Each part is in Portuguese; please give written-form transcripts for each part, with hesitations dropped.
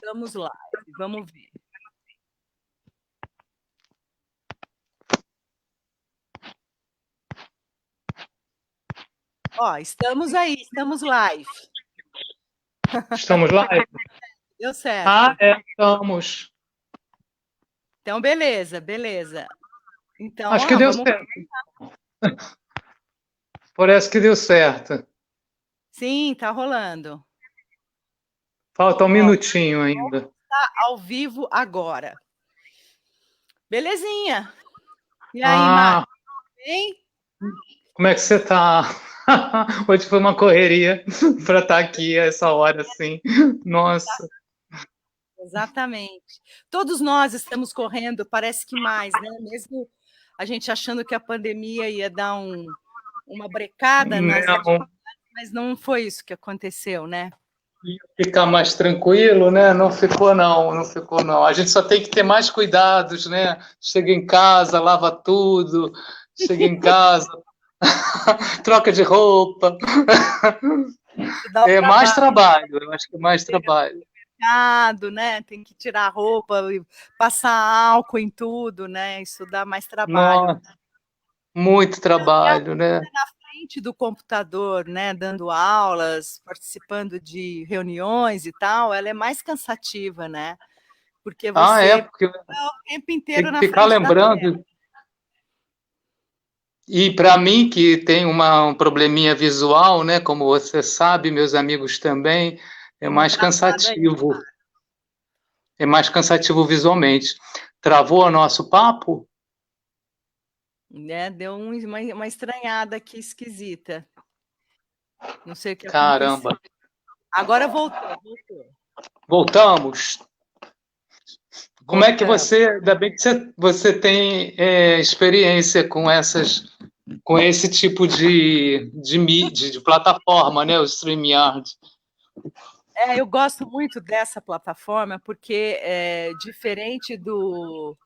Estamos live, vamos ver. Ó, estamos aí, estamos live. Estamos live? Deu certo. Estamos. Então, beleza, beleza. Então, Acho que deu certo. Parece que deu certo. Sim, tá rolando. Falta um minutinho ainda. Tá ao vivo agora. Belezinha. E aí, Márcio? Bem? Como é que você tá? Hoje foi uma correria para estar aqui a essa hora, assim. Nossa. Exatamente. Todos nós estamos correndo, parece que mais, né? Mesmo a gente achando que a pandemia ia dar uma brecada nas atividades, mas não foi isso que aconteceu, né? Ficar mais tranquilo, né? Não ficou, não. Não ficou, não. A gente só tem que ter mais cuidados, né? Chega em casa, lava tudo. Chega em casa, troca de roupa. É mais trabalho, eu acho que é mais trabalho. Né? Tem que tirar a roupa e passar álcool em tudo, né? Isso dá mais trabalho. Nossa, muito trabalho, né? Na frente do computador, né? Dando aulas, participando de reuniões e tal, ela é mais cansativa, né? Porque você porque é o tempo inteiro tem que na ficar frente da lembrando. tela. E para mim, que tem um probleminha visual, né? Como você sabe, meus amigos também, é mais cansativo. É mais cansativo visualmente. Travou o nosso papo? Né? Deu uma estranhada aqui esquisita. Não sei o que Caramba. aconteceu. Agora voltou. Voltamos. Como é que você, ainda bem que você tem experiência com esse tipo de mídia, de plataforma, né? O StreamYard. Eu gosto muito dessa plataforma porque diferente do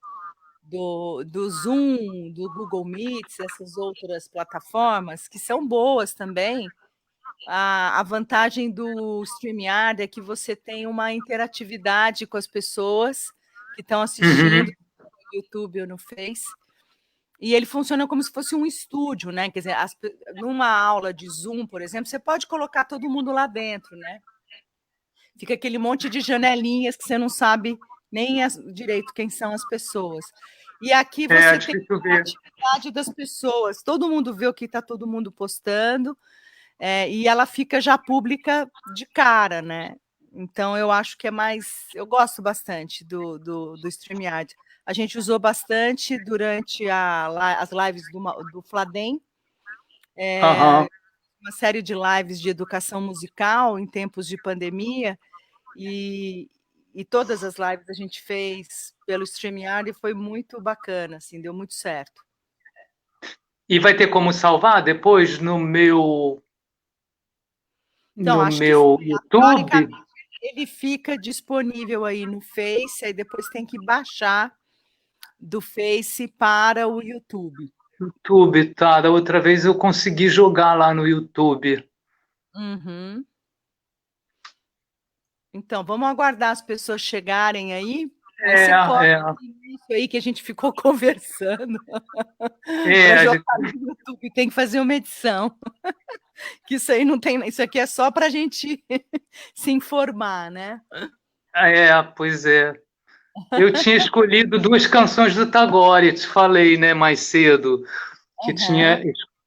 Zoom, do Google Meets, essas outras plataformas que são boas também, a vantagem do StreamYard é que você tem uma interatividade com as pessoas que estão assistindo no YouTube ou no Face. E ele funciona como se fosse um estúdio, né? Quer dizer, numa aula de Zoom, por exemplo, você pode colocar todo mundo lá dentro, né? Fica aquele monte de janelinhas que você não sabe nem direito quem são as pessoas. E aqui você tem a atividade das pessoas, todo mundo vê o que está todo mundo postando, e ela fica já pública de cara, né? Então eu acho que é mais. Eu gosto bastante do StreamYard. A gente usou bastante durante as lives do Fladem. Uma série de lives de educação musical em tempos de pandemia, e todas as lives a gente fez pelo StreamYard e foi muito bacana, assim, deu muito certo. E vai ter como salvar depois no meu YouTube? Ele fica disponível aí no Face, aí depois tem que baixar do Face para o YouTube. YouTube, tá. Da outra vez eu consegui jogar lá no YouTube. Uhum. Então, vamos aguardar as pessoas chegarem aí. Aí você corta isso aí que a gente ficou conversando. Para jogar no YouTube, tem que fazer uma edição. Que isso aí não tem. Isso aqui é só para a gente se informar, né? Pois é. Eu tinha escolhido 2 canções do Tagore, te falei, né, mais cedo, que tinha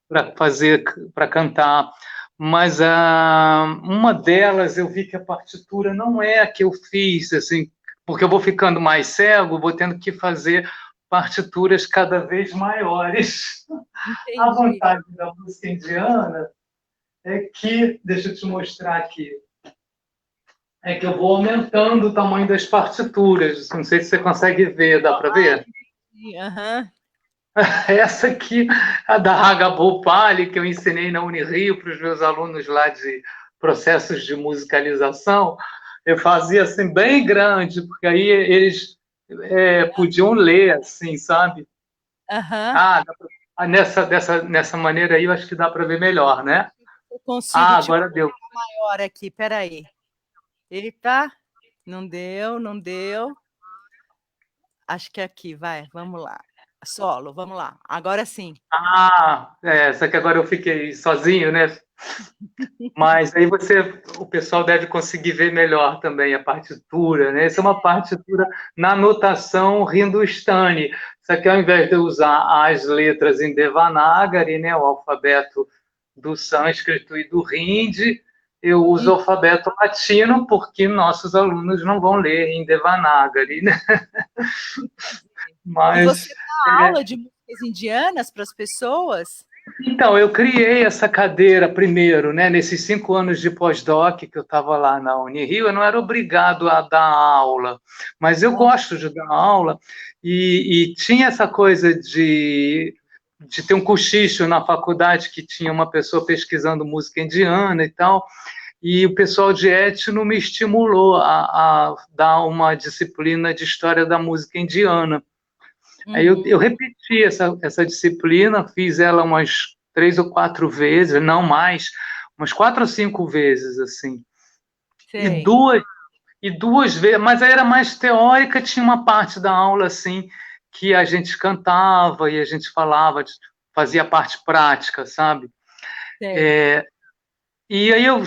para fazer, para cantar. Mas uma delas eu vi que a partitura não é a que eu fiz, assim, porque eu vou ficando mais cego, vou tendo que fazer partituras cada vez maiores. Entendi. A vantagem da música indiana é que, deixa eu te mostrar aqui, é que eu vou aumentando o tamanho das partituras. Não sei se você consegue ver, dá para ver? Essa aqui, a da Raga Bhopali, que eu ensinei na Unirio para os meus alunos lá de processos de musicalização, eu fazia assim bem grande, porque aí eles podiam ler, assim, sabe? Nessa maneira aí eu acho que dá para ver melhor, né? Eu consigo agora deu. Maior aqui, peraí. Ele tá. Não deu, não deu. Acho que é aqui, vai, vamos lá. Solo, vamos lá. Agora sim. Só que agora eu fiquei sozinho, né? Mas aí o pessoal deve conseguir ver melhor também a partitura, né? Essa é uma partitura na notação hindustani. Só que ao invés de eu usar as letras em Devanagari, né, o alfabeto do sânscrito e do hindi, eu uso o alfabeto latino porque nossos alunos não vão ler em Devanagari, né? E você Mas dá aula de músicas indianas para as pessoas? então, eu criei essa cadeira primeiro, né? Nesses 5 anos de pós-doc que eu estava lá na Unirio, eu não era obrigado a dar aula, mas eu gosto de dar aula e tinha essa coisa de ter um cochicho na faculdade que tinha uma pessoa pesquisando música indiana e tal, e o pessoal de etno me estimulou a dar uma disciplina de história da música indiana. Aí eu repeti essa disciplina, fiz ela umas 3 ou 4 vezes, não mais, umas 4 ou 5 vezes, assim. E Sei. duas vezes, mas aí era mais teórica, tinha uma parte da aula, assim, que a gente cantava e a gente falava, fazia parte prática, sabe? Sei. E aí eu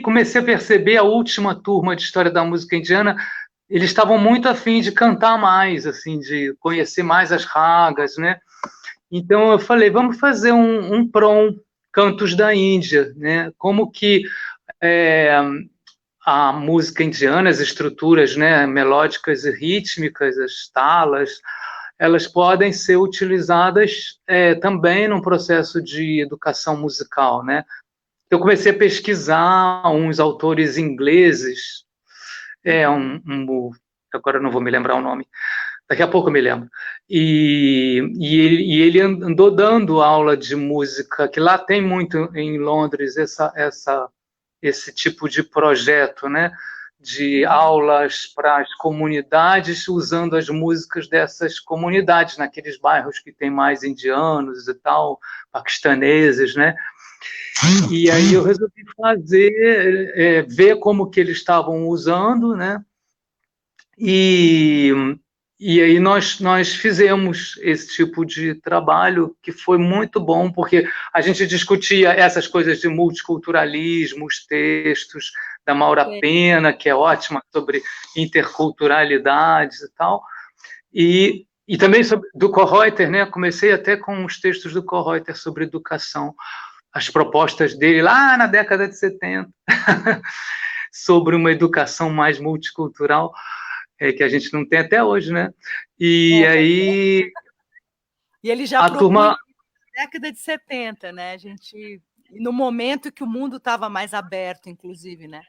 comecei a perceber a última turma de História da Música Indiana, eles estavam muito afim de cantar mais, assim, de conhecer mais as ragas, né? Então eu falei, vamos fazer um prom, Cantos da Índia, né? Como que é, a música indiana, as estruturas, né, melódicas e rítmicas, as talas, elas podem ser utilizadas também num processo de educação musical, né? Eu comecei a pesquisar uns autores ingleses, agora eu não vou me lembrar o nome, daqui a pouco eu me lembro. E ele andou dando aula de música, que lá tem muito em Londres esse tipo de projeto, né? De aulas para as comunidades, usando as músicas dessas comunidades, naqueles bairros que tem mais indianos e tal, paquistaneses, né? E aí eu resolvi ver como que eles estavam usando, né? E, e aí nós fizemos esse tipo de trabalho que foi muito bom, porque a gente discutia essas coisas de multiculturalismo, os textos da Maura Sei. Pena, que é ótima, sobre interculturalidades e tal, e também do Kohreuter, né? Comecei até com os textos do Kohreuter sobre educação, as propostas dele lá na década de 70, sobre uma educação mais multicultural, que a gente não tem até hoje, né? E Pois é. aí E ele já a propunha turma na década de 70, né? A gente, no momento que o mundo estava mais aberto, inclusive, né?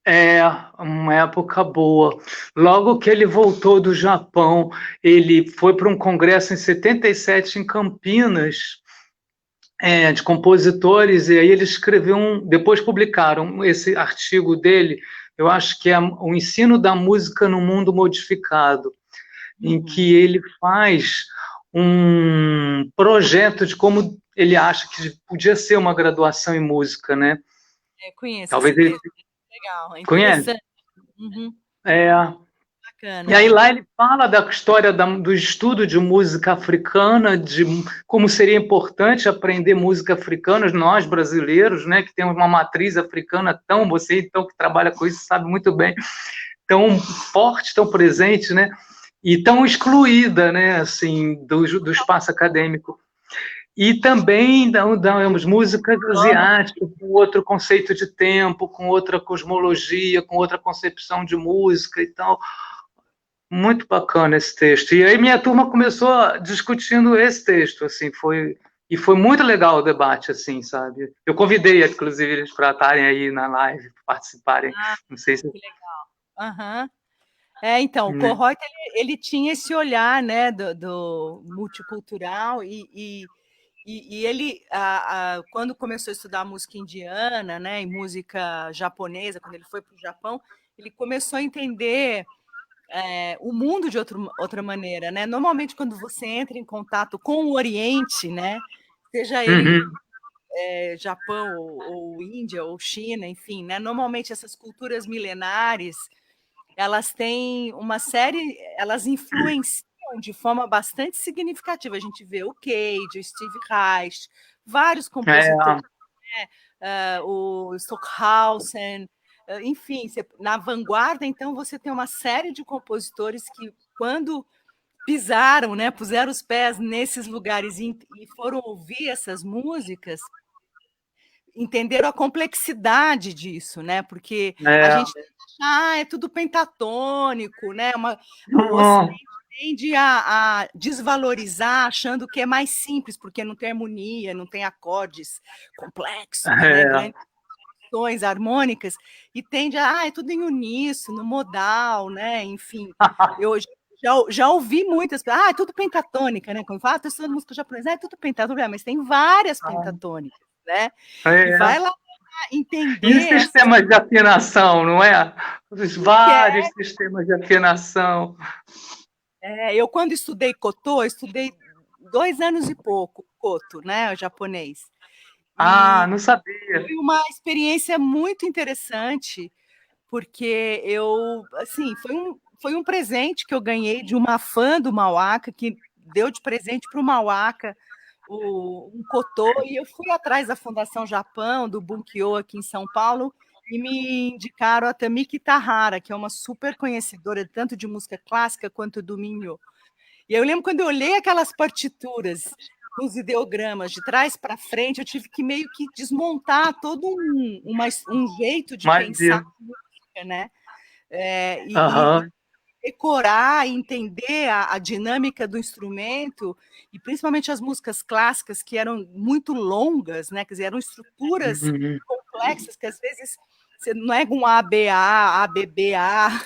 é uma época boa. Logo que ele voltou do Japão, ele foi para um congresso em 77 em Campinas, de compositores, e aí ele escreveu depois publicaram esse artigo dele, eu acho que é o ensino da música no mundo modificado, em que ele faz um projeto de como ele acha que podia ser uma graduação em música, né? Eu conheço esse Talvez ele texto. Legal, é conhece. interessante. Uhum, É, e bacana. aí lá ele fala da história do estudo de música africana, de como seria importante aprender música africana, nós brasileiros, né, que temos uma matriz africana você então que trabalha com isso sabe muito bem, tão forte, tão presente, né, e tão excluída, né, assim, do espaço acadêmico. E também damos músicas asiáticas, com outro conceito de tempo, com outra cosmologia, com outra concepção de música e tal. Muito bacana esse texto. E aí minha turma começou discutindo esse texto, assim, foi muito legal o debate, assim, sabe? Eu convidei, inclusive, eles para estarem aí na live, participarem. Não sei se. Que legal. Uhum. Então, o Né? Kohreuter, ele tinha esse olhar, né, do multicultural e ele, quando começou a estudar música indiana, né, e música japonesa, quando ele foi para o Japão, ele começou a entender o mundo de outra maneira, né? Normalmente, quando você entra em contato com o Oriente, né, seja ele Uhum. Japão ou Índia ou China, enfim, né? Normalmente essas culturas milenares elas têm uma série, elas influenciam de forma bastante significativa. A gente vê o Cage, o Steve Reich, vários compositores, o Stockhausen, enfim, na vanguarda, então, você tem uma série de compositores que, quando pisaram, né, puseram os pés nesses lugares e foram ouvir essas músicas, entenderam a complexidade disso, né? Porque a gente é tudo pentatônico, né? O Ocidente tende a desvalorizar, achando que é mais simples, porque não tem harmonia, não tem acordes complexos, né? Grandes funções harmônicas, e tende a é tudo em uníssono, modal, né? Enfim, eu já ouvi muitas, é tudo pentatônica, né? Quando fala, estou estudando música japonesa, é tudo pentatônica, mas tem várias pentatônicas, né? E vai lá entender. E os sistemas de afinação, não é? Os vários sistemas de afinação. Eu, quando estudei Koto, estudei 2 anos e pouco, Koto, né? O japonês. Não sabia. Foi uma experiência muito interessante, porque assim, foi um presente que eu ganhei de uma fã do Mauaka, que deu de presente para o Mauaka um Koto, e eu fui atrás da Fundação Japão, do Bunkyo aqui em São Paulo, e me indicaram a Tamiki Tahara, que é uma super conhecedora tanto de música clássica quanto do Minho. E eu lembro quando eu olhei aquelas partituras, os ideogramas de trás para frente, eu tive que meio que desmontar todo um jeito de pensar a música, né? E decorar, entender a dinâmica do instrumento, e principalmente as músicas clássicas, que eram muito longas, né? Quer dizer, eram estruturas complexas, que às vezes você não é com ABA, ABBA,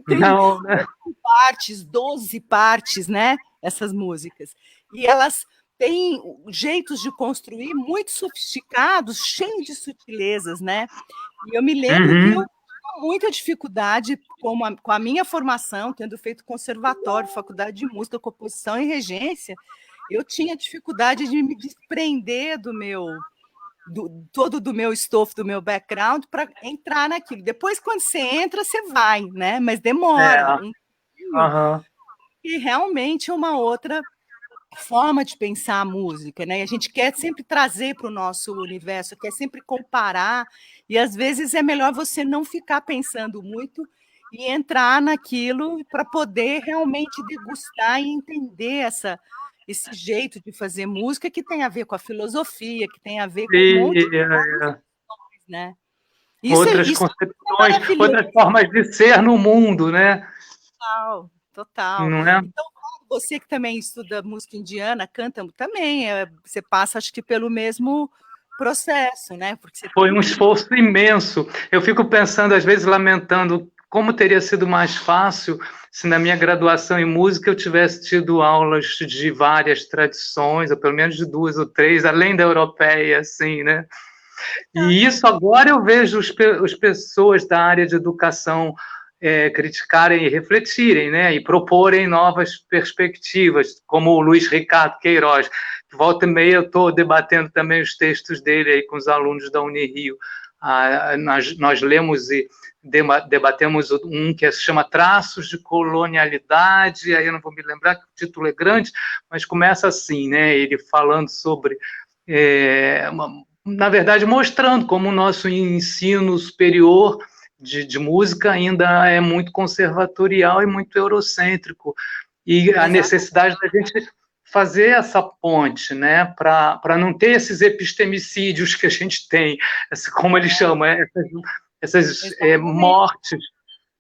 tem não, né? partes, 12 partes, né? Essas músicas. E elas têm jeitos de construir muito sofisticados, cheios de sutilezas, né? E eu me lembro que eu tinha muita dificuldade com a minha formação, tendo feito conservatório, faculdade de música, composição e regência, eu tinha dificuldade de me desprender do meu estofo, do meu background, para entrar naquilo. Depois, quando você entra, você vai, né? Mas demora um pouquinho. E realmente é uma outra forma de pensar a música, né? E a gente quer sempre trazer para o nosso universo, quer sempre comparar, e às vezes é melhor você não ficar pensando muito e entrar naquilo para poder realmente degustar e entender esse jeito de fazer música, que tem a ver com a filosofia, que tem a ver com um monte de coisas, né? Outras concepções, outras formas de ser no mundo, né? Total. Não é? Então, você que também estuda música indiana, canta também, você passa, acho que, pelo mesmo processo, né? Porque foi um esforço imenso. Eu fico pensando, às vezes, lamentando como teria sido mais fácil se na minha graduação em música eu tivesse tido aulas de várias tradições, ou pelo menos de 2 ou 3, além da europeia, assim, né? E isso agora eu vejo as pessoas da área de educação criticarem e refletirem, né, e proporem novas perspectivas, como o Luiz Ricardo Queiroz, que volta e meia eu estou debatendo também os textos dele aí com os alunos da Unirio. Nós lemos e debatemos um que se chama Traços de Colonialidade, aí eu não vou me lembrar que o título é grande, mas começa assim, né, ele falando sobre na verdade, mostrando como o nosso ensino superior de música ainda é muito conservatorial e muito eurocêntrico, e a necessidade da gente fazer essa ponte, né, para não ter esses epistemicídios que a gente tem, como eles chamam, essas mortes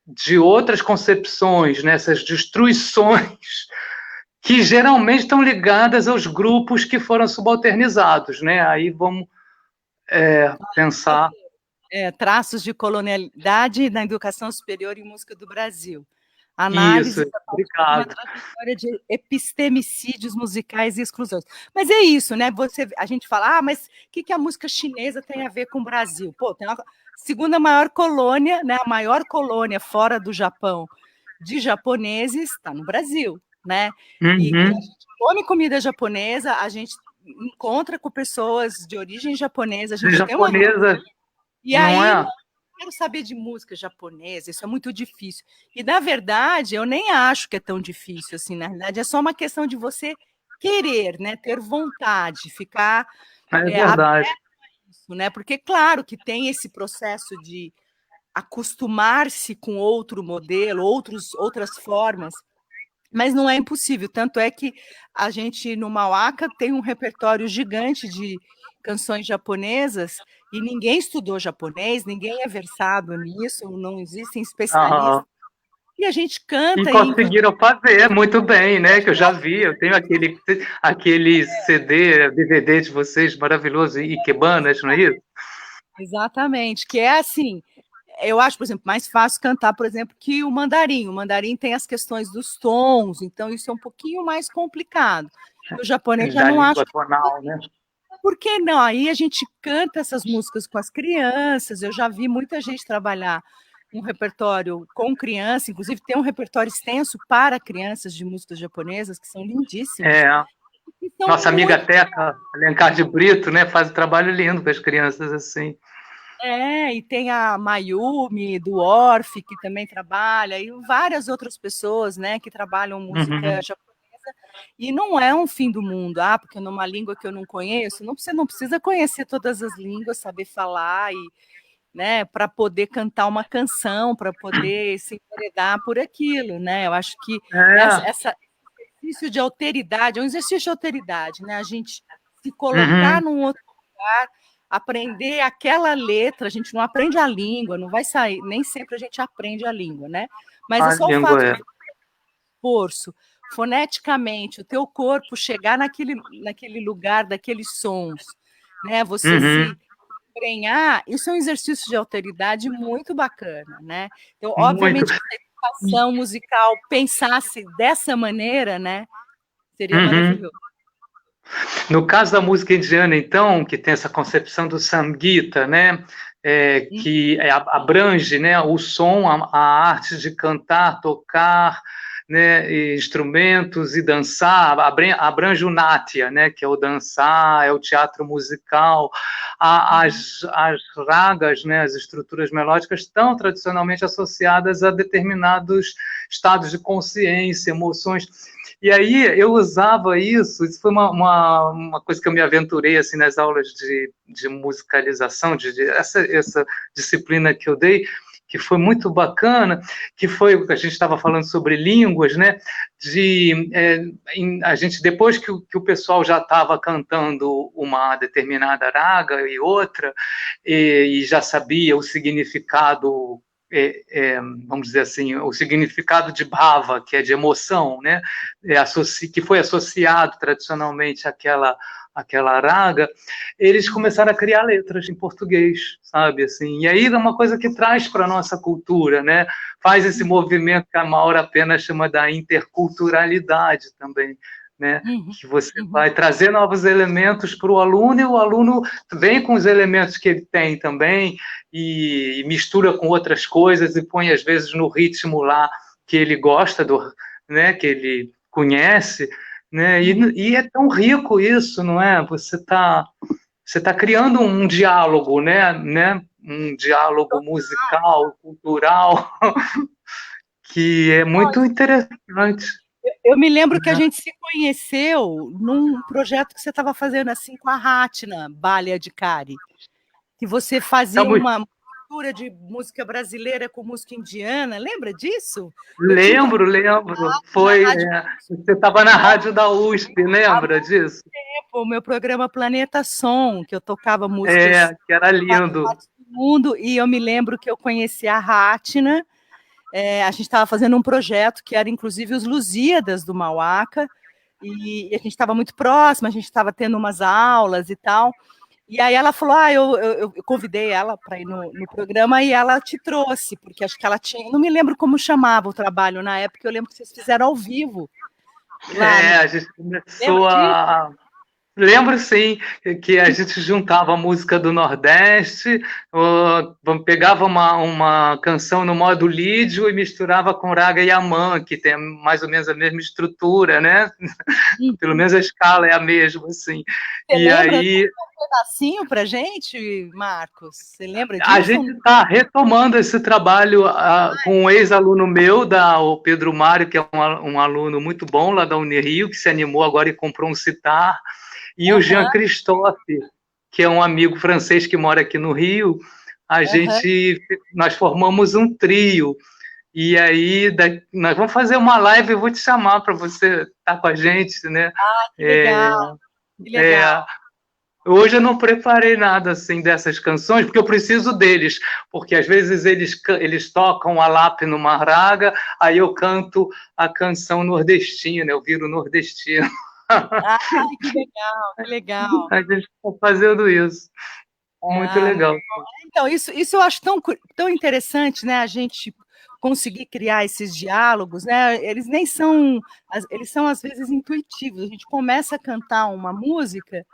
de outras concepções, né, essas destruições que geralmente estão ligadas aos grupos que foram subalternizados, né? Aí vamos pensar. Traços de colonialidade na educação superior e música do Brasil. Análise da uma trajetória de epistemicídios musicais e exclusões. Mas é isso, né? A gente fala, mas o que a música chinesa tem a ver com o Brasil? Pô, tem a segunda maior colônia, né? A maior colônia fora do Japão de japoneses está no Brasil, né? E a gente come comida japonesa, a gente encontra com pessoas de origem japonesa, a gente tem uma... E aí quero saber de música japonesa, isso é muito difícil. E, na verdade, eu nem acho que é tão difícil assim, na realidade, é só uma questão de você querer, né? Ter vontade, ficar É aberto verdade. a isso, né? Porque, claro, que tem esse processo de acostumar-se com outro modelo, outras formas, mas não é impossível. Tanto é que a gente, no Mauaca, tem um repertório gigante de canções japonesas e ninguém estudou japonês, ninguém é versado nisso, não existem especialistas. Aham. E a gente E canta, e inclusive. conseguiram fazer muito bem, né? Que eu já vi, eu tenho aquele CD, DVD de vocês maravilhoso, Ikebanas, não é isso? Exatamente, que é assim, eu acho, por exemplo, mais fácil cantar, por exemplo, que o mandarim. O mandarim tem as questões dos tons, então isso é um pouquinho mais complicado. O japonês já Da não acho. língua tonal, né? Por que não? Aí a gente canta essas músicas com as crianças. Eu já vi muita gente trabalhar um repertório com criança, inclusive tem um repertório extenso para crianças de músicas japonesas que são lindíssimos. É, E são nossa amiga muito. Teca Alencar de Brito, né, faz um trabalho lindo com as crianças assim. E tem a Mayumi, do Orff, que também trabalha, e várias outras pessoas, né, que trabalham música Uhum. japonesa. E não é um fim do mundo, porque numa língua que eu não conheço, você não precisa conhecer todas as línguas, saber falar, e, né, para poder cantar uma canção, para poder se enveredar por aquilo, né? Eu acho que É. essa exercício de alteridade, é um exercício de alteridade, né? A gente se colocar Uhum. num outro lugar, aprender aquela letra, a gente não aprende a língua, não vai sair, nem sempre a gente aprende a língua, né? Mas é A só o língua fato é. de esforço, foneticamente, o teu corpo chegar naquele lugar, daqueles sons, né? Você se Uhum. embrenhar, isso é um exercício de alteridade muito bacana, né? Então, Muito. obviamente, que se a educação musical pensasse dessa maneira, né? Seria Uhum. maravilhoso. No caso da música indiana, então, que tem essa concepção do Samgita, né, que abrange, né, o som, a arte de cantar, tocar, né, instrumentos e dançar, abrange o Natya, né, que é o dançar, é o teatro musical, as ragas, né, as estruturas melódicas estão tradicionalmente associadas a determinados estados de consciência, emoções. E aí eu usava isso foi uma coisa que eu me aventurei assim nas aulas de musicalização, essa disciplina que eu dei, que foi muito bacana, que foi o que a gente estava falando sobre línguas, né? A gente, depois que o pessoal já estava cantando uma determinada raga e outra, e já sabia o significado, vamos dizer assim, o significado de bhava, que é de emoção, né? Que foi associado tradicionalmente àquela raga, eles começaram a criar letras em português, sabe? Assim, e aí é uma coisa que traz para a nossa cultura, né? Faz esse movimento que a Maura Pena chama da interculturalidade também, né? Que você vai trazer novos elementos para o aluno e o aluno vem com os elementos que ele tem também e mistura com outras coisas e põe às vezes no ritmo lá que ele gosta né? Que ele conhece, né? E é tão rico isso, não é? Você tá criando um diálogo, né? Um diálogo musical, cultural, que é muito interessante. Eu me lembro que a gente se conheceu num projeto que você estava fazendo assim com a Ratna, Balha de Cari, que você fazia Estamos uma mistura de música brasileira com música indiana. Lembra disso? Eu te Lembro, encontrei lembro. na Foi, Rádio você estava na rádio da USP, há lembra muito disso? tempo, o meu programa Planeta Som, que eu tocava músicas Que era de várias lindo. partes do mundo, e eu me lembro que eu conheci a Ratna. A gente estava fazendo um projeto que era inclusive os Lusíadas do Mauaca, e a gente estava muito próximo, a gente estava tendo umas aulas e tal. E aí ela falou: eu convidei ela para ir no programa e ela te trouxe, porque acho que ela tinha. Não me lembro como chamava o trabalho na época, eu lembro que vocês fizeram ao vivo lá. A gente Lembra começou disso? Lembro sim que a gente juntava a música do Nordeste, pegava uma canção no modo lídio e misturava com Raga Yaman, que tem mais ou menos a mesma estrutura, né? Pelo Uhum. menos a escala é a mesma, assim. Você E lembra aí um pedacinho para gente, Marcos? Você lembra a disso? gente está retomando esse trabalho com um ex-aluno meu, o Pedro Mário, que é um aluno muito bom lá da Unirio, que se animou agora e comprou um citar, e o Jean Aham, Christophe, que é um amigo francês que mora aqui no Rio. aham. Nós formamos um trio. E aí nós vamos fazer uma live, eu vou te chamar para você estar com a gente, né? Que legal, que É, legal. Hoje eu não preparei nada assim dessas canções, porque eu preciso deles, porque às vezes eles tocam a lap numa raga, aí eu canto a canção nordestina, eu viro nordestino. Ai, que legal, que legal. A gente está fazendo isso. Muito Ah, legal. então, isso eu acho tão interessante, né? A gente conseguir criar esses diálogos, né? Eles nem são, eles são às vezes intuitivos. A gente começa a cantar uma música,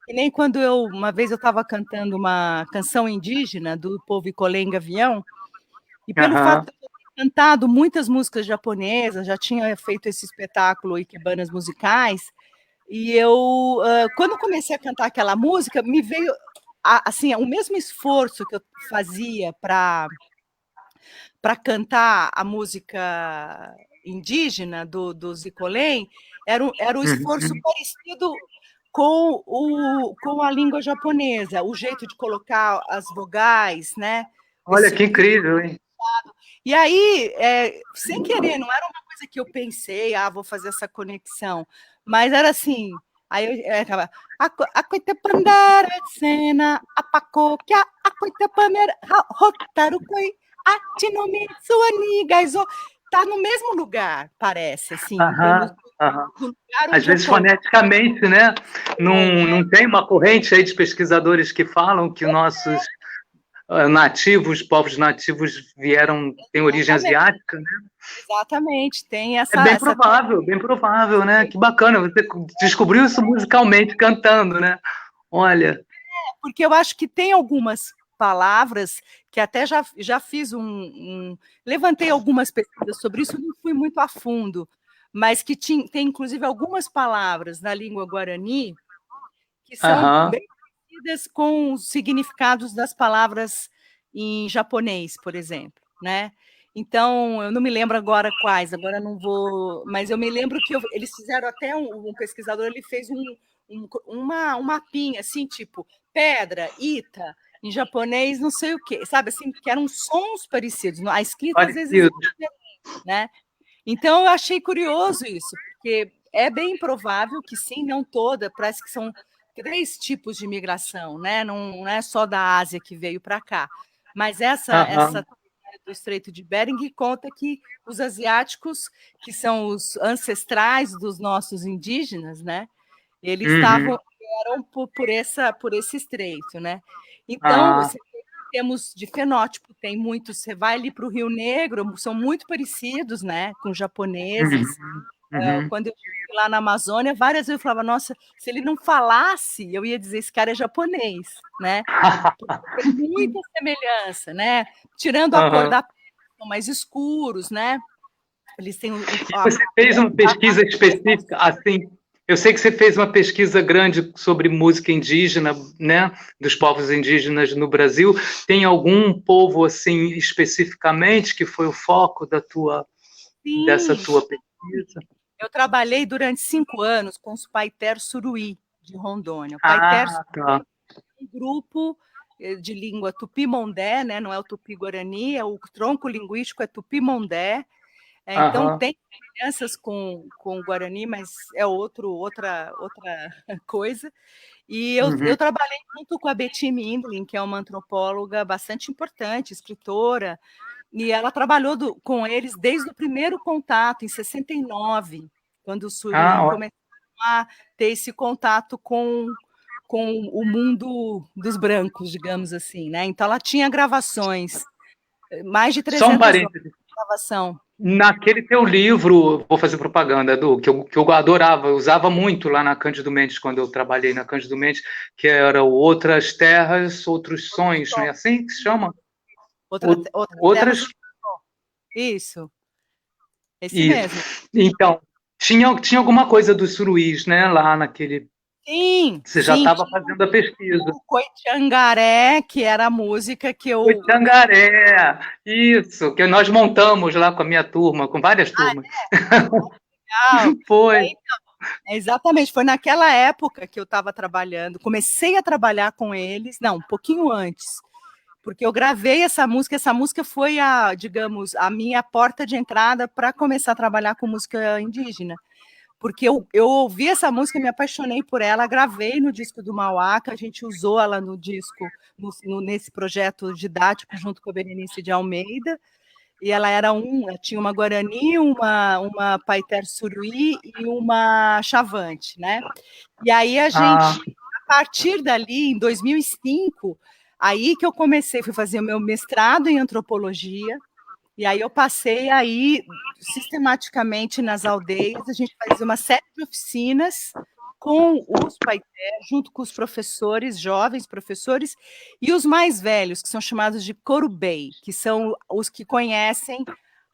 e nem quando uma vez eu estava cantando uma canção indígena do povo Icolê em Gavião, e pelo fato Aham. de eu ter cantado muitas músicas japonesas, já tinha feito esse espetáculo Ikebanas musicais, e quando comecei a cantar aquela música, me veio assim, o mesmo esforço que eu fazia para cantar a música indígena do Zicolém, era um esforço Uhum. parecido com a língua japonesa, o jeito de colocar as vogais, né? Olha Esse, que incrível, hein? e aí, sem querer, não era uma coisa que eu pensei, vou fazer essa conexão, mas era assim, aí eu estava, a coita pandara cena, a pacoquia, a coita panera, rotarukoi, a tinomitsu anigaizo, tá no mesmo lugar, parece, assim, em termos Aham, aham. do lugar Às onde eu vezes coloquei. foneticamente, né? Não tem uma corrente aí de pesquisadores que falam que os nossos nativos, povos nativos têm origem Exatamente, asiática, né? exatamente, tem É essa bem provável, né? Que bacana, você descobriu isso musicalmente cantando, né? Olha, porque eu acho que tem algumas palavras que até já fiz levantei algumas pesquisas sobre isso, não fui muito a fundo, mas que tem inclusive algumas palavras na língua guarani que são aham, bem parecidas com os significados das palavras em japonês, por exemplo, né? Então, eu não me lembro agora quais, agora não vou, mas eu me lembro que eles fizeram até um pesquisador, ele fez um mapinha, assim, tipo, pedra, ita, em japonês, não sei o quê, sabe, assim, que eram sons parecidos, a escrita às vezes é parecido. diferente, né? Então, eu achei curioso isso, porque é bem provável que sim, não toda, parece que são três tipos de migração, né? Não é só da Ásia que veio para cá. Mas essa Aham, do Estreito de Bering conta que os asiáticos, que são os ancestrais dos nossos indígenas, né? Eles uhum, eram por esse estreito, né? Então, ah, temos de fenótipo, tem muitos, você vai ali para o Rio Negro, são muito parecidos, né, com uhum, japoneses. uhum. Quando eu estive lá na Amazônia, várias vezes eu falava, nossa, se ele não falasse, eu ia dizer, esse cara é japonês, né? Porque tem muita semelhança, né? Tirando a cor Aham. da pele, são mais escuros, né? Eles têm E você fez uma pesquisa específica, assim, eu sei que você fez uma pesquisa grande sobre música indígena, né, dos povos indígenas no Brasil. Tem algum povo assim especificamente que foi o foco dessa sim, tua pesquisa? eu trabalhei durante 5 anos com os Paiter Suruí, de Rondônia. O Paiter Ah, tá. um grupo de língua tupi-mondé, né? Não é o tupi-guarani, o tronco linguístico é tupi-mondé. Então, Aham. tem semelhanças com o Guarani, mas é outra coisa. E eu Uhum. trabalhei junto com a Betty Mindlin, que é uma antropóloga bastante importante, escritora, e ela trabalhou com eles desde o primeiro contato, em 69, quando o Suruí Ah, começou a ter esse contato com o mundo dos brancos, digamos assim, né? Então ela tinha gravações, mais de só um 300 horas parêntese. de gravação. Naquele teu livro, vou fazer propaganda, que eu adorava, eu usava muito lá na Cândido Mendes, quando eu trabalhei na Cândido Mendes, que era o Outras Terras, Outros Sonhos, não é assim que se chama? Outras terras. Outras. Isso, esse E, mesmo. então, tinha alguma coisa dos suruís, né, lá naquele. Sim, Você já sim, estava tinha fazendo a pesquisa. o Coitiangaré, que era a música que Foi eu. Tangaré, isso, que nós montamos lá com a minha turma, com várias turmas. Ah, Foi. exatamente, foi naquela época que eu estava trabalhando, comecei a trabalhar com eles, não, um pouquinho antes, porque eu gravei essa música foi a, digamos, a minha porta de entrada para começar a trabalhar com música indígena, porque eu ouvi essa música, me apaixonei por ela, gravei no disco do Mauá, a gente usou ela no disco, nesse projeto didático junto com a Berenice de Almeida, e ela era tinha uma Guarani, uma Paiter Suruí e uma Chavante, né? E aí a Ah, gente, a partir dali, em 2005, aí que eu comecei, fui fazer o meu mestrado em antropologia, e aí eu passei aí sistematicamente nas aldeias, a gente fazia uma série de oficinas com os paiter, junto com os professores, jovens professores, e os mais velhos, que são chamados de corubei, que são os que conhecem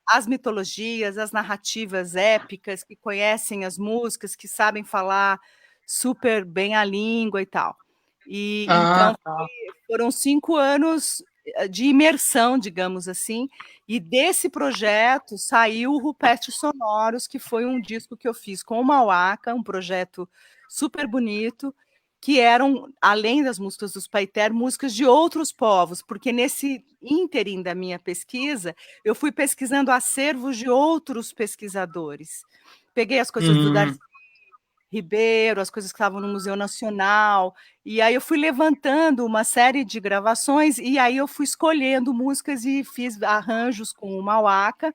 as mitologias, as narrativas épicas, que conhecem as músicas, que sabem falar super bem a língua e tal. E então tá. foram 5 anos de imersão, digamos assim, e desse projeto saiu o Rupestres Sonoros, que foi um disco que eu fiz com o Mauaca, um projeto super bonito, que eram, além das músicas dos Paiter, músicas de outros povos, porque nesse ínterim da minha pesquisa, eu fui pesquisando acervos de outros pesquisadores. Peguei as coisas do Darcy Hum. Ribeiro, as coisas que estavam no Museu Nacional, e aí eu fui levantando uma série de gravações, e aí eu fui escolhendo músicas e fiz arranjos com o Mauaca,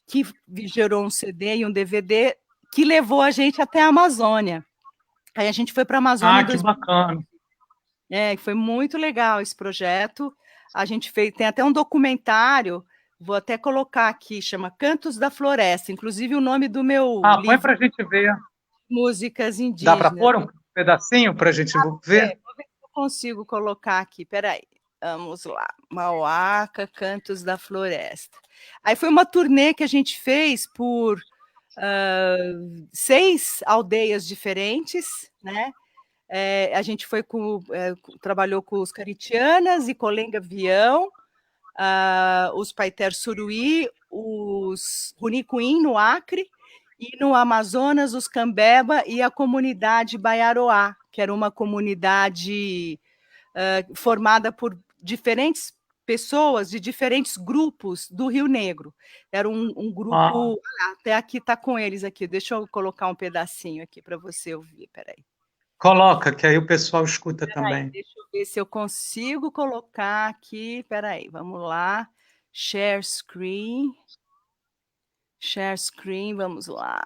que gerou um CD e um DVD, que levou a gente até a Amazônia. Aí a gente foi para a Amazônia em Que 2000. bacana. Foi muito legal esse projeto. A gente fez, tem até um documentário, vou até colocar aqui, chama Cantos da Floresta, inclusive o nome do meu Põe livro, para a gente ver. Músicas Dá para Indígenas. pôr um pedacinho para a gente ver? Vou ver se eu consigo colocar aqui, peraí. Vamos lá, Mauaca, Cantos da Floresta. Aí foi uma turnê que a gente fez por 6 aldeias diferentes, né? A gente foi trabalhou com os Caritianas e Colenga Vião, os Paiter Suruí, os Runicuim no Acre, e no Amazonas os Cambeba e a comunidade Baiaroá, que era uma comunidade formada por diferentes pessoas de diferentes grupos do Rio Negro. Era um grupo, até aqui está com eles aqui, deixa eu colocar um pedacinho aqui para você ouvir, peraí. Coloca, que aí o pessoal escuta também. Deixa eu ver se eu consigo colocar aqui. Peraí, vamos lá. Share screen. Share screen, vamos lá.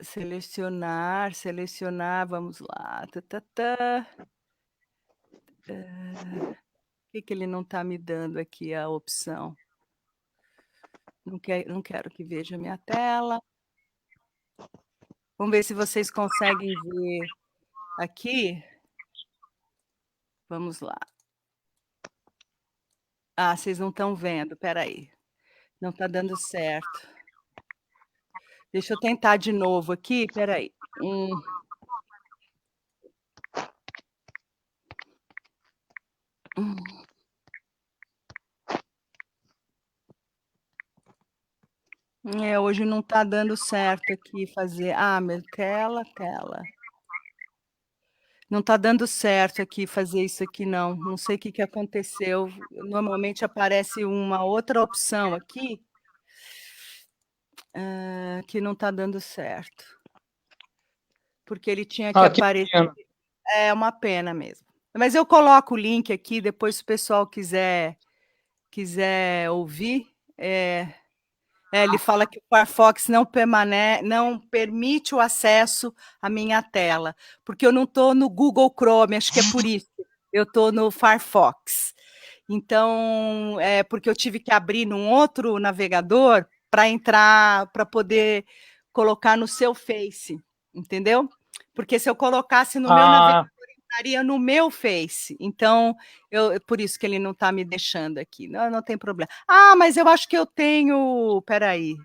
Selecionar, vamos lá. Por que ele não está me dando aqui a opção? Não quero que veja a minha tela. Vamos ver se vocês conseguem ver aqui. Vamos lá. Vocês não estão vendo, peraí. Não está dando certo. Deixa eu tentar de novo aqui, peraí. Hoje não está dando certo aqui fazer. Meu tela. Não está dando certo aqui fazer isso aqui, não. Não sei o que aconteceu. Normalmente aparece uma outra opção aqui, que não está dando certo. Porque ele tinha que Que aparecer. pena. É uma pena mesmo. Mas eu coloco o link aqui, depois se o pessoal quiser ouvir. Ele fala que o Firefox não permite o acesso à minha tela, porque eu não estou no Google Chrome, acho que é por isso. Eu estou no Firefox. Então, porque eu tive que abrir num outro navegador para entrar, para poder colocar no seu Face, entendeu? Porque se eu colocasse no meu navegador, Ah, estaria no meu Face. Então, por isso que ele não está me deixando aqui. Não, não tem problema. Ah, mas eu acho que eu tenho. Peraí.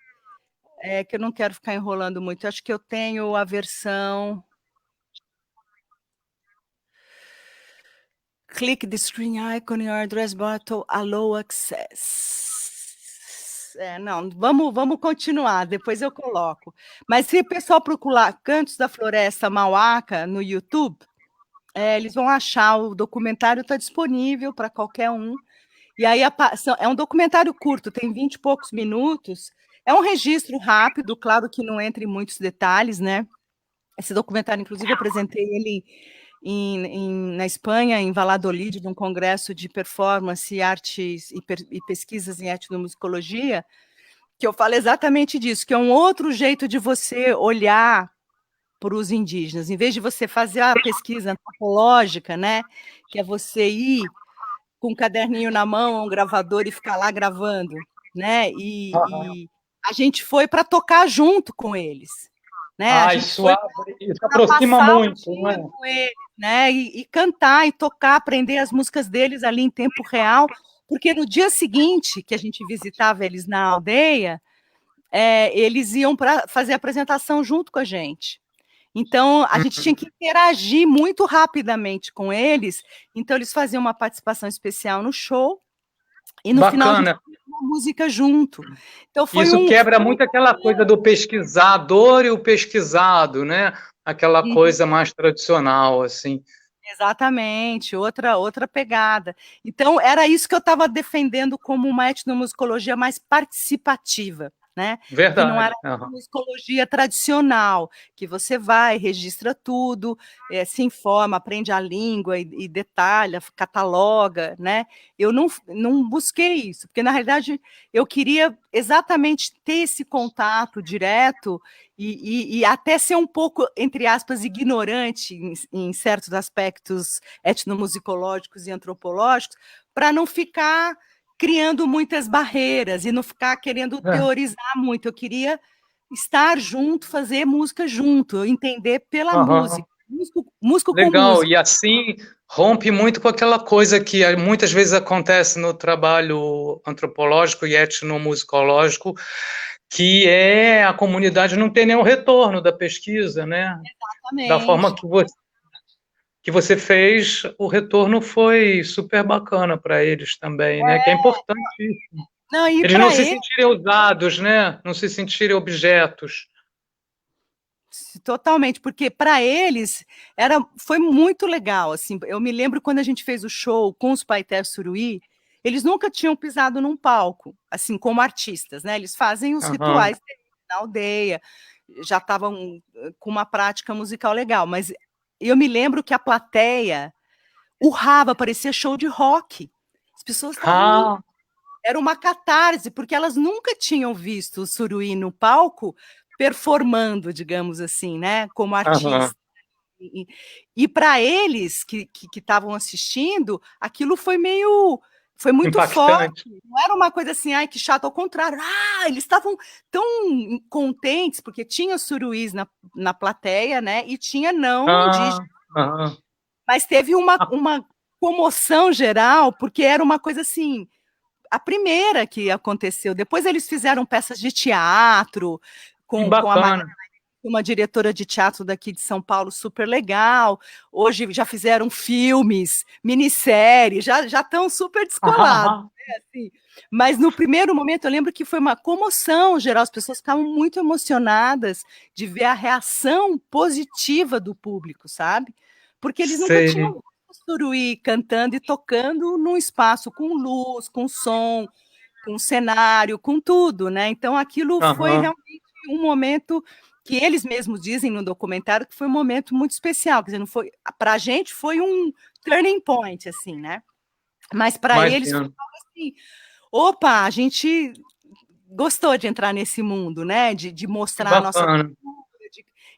É que eu não quero ficar enrolando muito. Eu acho que eu tenho a versão. Click the screen icon in your address button, allow access. Não, vamos continuar, depois eu coloco. Mas se o pessoal procurar Cantos da Floresta Mauaca no YouTube, eles vão achar, o documentário está disponível para qualquer um. E aí é um documentário curto, tem 20 e poucos minutos. É um registro rápido, claro que não entra em muitos detalhes, né? Esse documentário, inclusive, eu apresentei ele na Espanha, em Valladolid, num congresso de performance, artes e pesquisas em etnomusicologia, que eu falo exatamente disso, que é um outro jeito de você olhar para os indígenas. Em vez de você fazer a pesquisa antropológica, né, que é você ir com um caderninho na mão, um gravador e ficar lá gravando, né, e a gente foi para tocar junto com eles. Né? A gente isso foi abre, isso para aproxima passar o muito, não dia é? com eles, né? E cantar e tocar, aprender as músicas deles ali em tempo real, porque no dia seguinte que a gente visitava eles na aldeia, eles iam para fazer a apresentação junto com a gente. Então, a gente tinha que interagir muito rapidamente com eles. Então, eles faziam uma participação especial no show. E no final a gente Bacana. fez uma música junto. Então foi Isso um. quebra muito aquela coisa do pesquisador e o pesquisado, né? Aquela coisa mais tradicional, assim. Exatamente, outra pegada. Então, era isso que eu estava defendendo como uma etnomusicologia mais participativa, né? Que não era Verdade. a musicologia tradicional, que você vai, registra tudo, se informa, aprende a língua e detalha, cataloga, né? Eu não busquei isso, porque na realidade eu queria exatamente ter esse contato direto e até ser um pouco, entre aspas, ignorante em certos aspectos etnomusicológicos e antropológicos, para não ficar criando muitas barreiras e não ficar querendo teorizar muito. Eu queria estar junto, fazer música junto, entender pela Uhum. música, músico com Legal, músico. e assim rompe muito com aquela coisa que muitas vezes acontece no trabalho antropológico e etnomusicológico, que é a comunidade não ter nenhum retorno da pesquisa, né? Da forma Exatamente. que você fez, o retorno foi super bacana para eles também, né? Que é importante. Não, e Eles não para se ele, sentirem usados, né? Não se sentirem objetos. totalmente, porque para eles foi muito legal, assim. Eu me lembro quando a gente fez o show com os Paité Suruí, eles nunca tinham pisado num palco, assim, como artistas, né? Eles fazem os Uhum. rituais na aldeia, já estavam com uma prática musical legal, mas eu me lembro que a plateia urrava, parecia show de rock. As pessoas estavam Ah, era uma catarse, porque elas nunca tinham visto o Suruí no palco performando, digamos assim, né, como uhum. artista. E para eles que estavam assistindo, aquilo foi muito forte. Impactante. Não era uma coisa assim, ai, que chato, ao contrário. Ah, eles estavam tão contentes, porque tinha suruís na plateia, né? E tinha não Ah, indígena. uhum. Mas teve uma comoção geral, porque era uma coisa assim, a primeira que aconteceu. Depois eles fizeram peças de teatro Que com a Maria, bacana. uma diretora de teatro daqui de São Paulo, super legal. Hoje já fizeram filmes, minisséries, já estão super descolados. Né, assim. Mas no primeiro momento eu lembro que foi uma comoção geral, as pessoas ficavam muito emocionadas de ver a reação positiva do público, sabe? Porque eles nunca Sei. tinham Suruí cantando e tocando num espaço com luz, com som, com cenário, com tudo, né? Então aquilo foi Uhum. realmente um momento que eles mesmos dizem no documentário que foi um momento muito especial, quer dizer, não foi para a gente foi um turning point, assim, né? Mas para eles foi Imagino. algo assim, opa, a gente gostou de entrar nesse mundo, né? De Que mostrar a nossa bacana. cultura.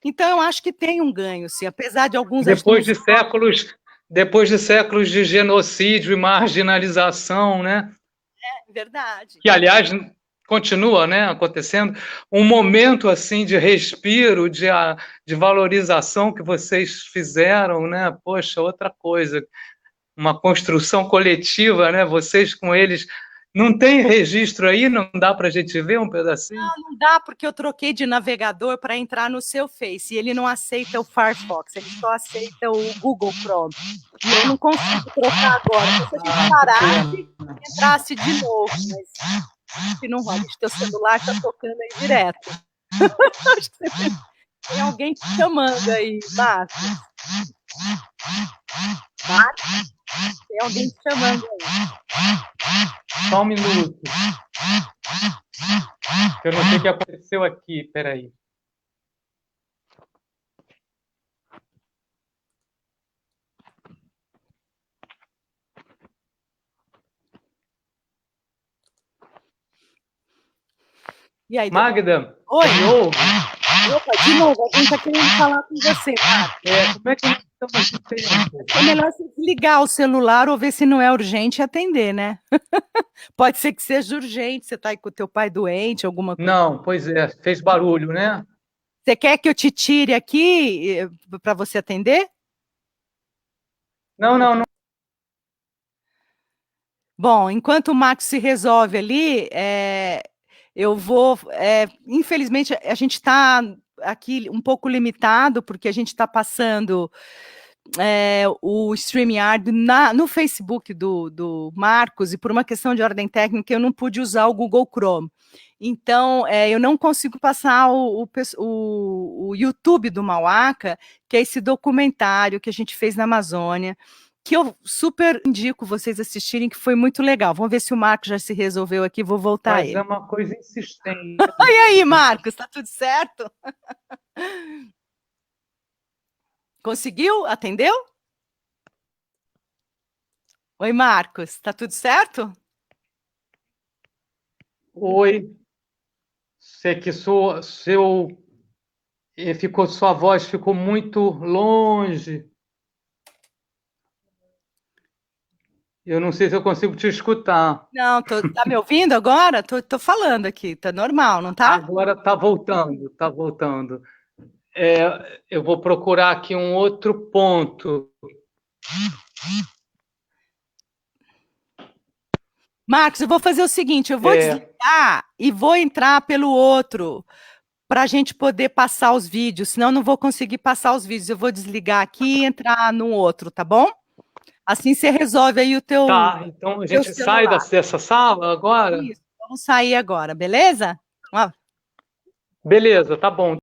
Então eu acho que tem um ganho, sim, apesar de alguns Depois etnos de séculos, depois de séculos de genocídio e marginalização, né? Verdade. Que, aliás, continua, né, acontecendo, um momento assim de respiro, de valorização que vocês fizeram, né? Poxa, outra coisa, uma construção coletiva, né? Vocês com eles. Não tem registro aí? Não dá para a gente ver um pedacinho? Não dá, porque eu troquei de navegador para entrar no seu Face e ele não aceita o Firefox, ele só aceita o Google Chrome. E eu não consigo trocar agora. Se a gente parasse e entrasse de novo, mas se não rola, teu celular está tocando aí direto. Acho que tem alguém te chamando aí, Marcos. Marcos? Tem alguém te chamando aí. Só um minuto. Eu não sei o que aconteceu aqui, peraí. E aí, Magda, oi. me ouve? Opa, de novo, alguém está querendo falar com você, Marcos. Como é que nós estamos de tempo? É melhor você desligar o celular ou ver se não é urgente e atender, né? Pode ser que seja urgente, você está aí com o teu pai doente, alguma coisa. Não, pois é, fez barulho, né? Você quer que eu te tire aqui para você atender? Não. Bom, enquanto o Marcos se resolve ali, eu vou. Infelizmente, a gente está aqui um pouco limitado, porque a gente está passando o StreamYard no Facebook do Marcos, e por uma questão de ordem técnica, eu não pude usar o Google Chrome. Então, eu não consigo passar o YouTube do Mauaca, que é esse documentário que a gente fez na Amazônia, que eu super indico vocês assistirem, que foi muito legal. Vamos ver se o Marcos já se resolveu aqui, vou voltar Mas ele. é uma coisa insistente. E aí, Marcos, está tudo certo? Conseguiu? Atendeu? Oi, Marcos, está tudo certo? Oi. Sei que sua voz ficou muito longe. Eu não sei se eu consigo te escutar. Não, tá me ouvindo agora? Tô falando aqui, tá normal, não tá? Agora está voltando, está voltando. Eu vou procurar aqui um outro ponto. Marcos, eu vou fazer o seguinte, eu vou desligar e vou entrar pelo outro, para a gente poder passar os vídeos, senão eu não vou conseguir passar os vídeos. Eu vou desligar aqui e entrar no outro, tá bom? Assim você resolve aí o teu. Tá, então a gente sai dessa sala agora? Isso, vamos sair agora, beleza? Beleza, tá bom.